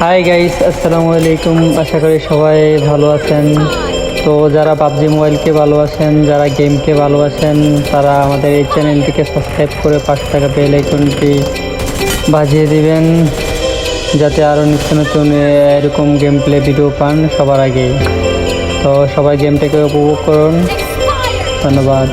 Hi guys, আসসালামু আলাইকুম। আশা করি সবাই ভালো আছেন। তো যারা পাবজি মোবাইলকে ভালোবাসেন, যারা গেমকে ভালোবাসেন, তারা আমাদের এই চ্যানেলটিকে সাবস্ক্রাইব করে পাশে থাকা বেল আইকনটি বাজিয়ে দিবেন, যাতে আরও নিত্য নতুন এরকম গেম প্লে ভিডিও পান সবার আগে। তো সবাই গেমটাকে উপভোগ করুন। ধন্যবাদ।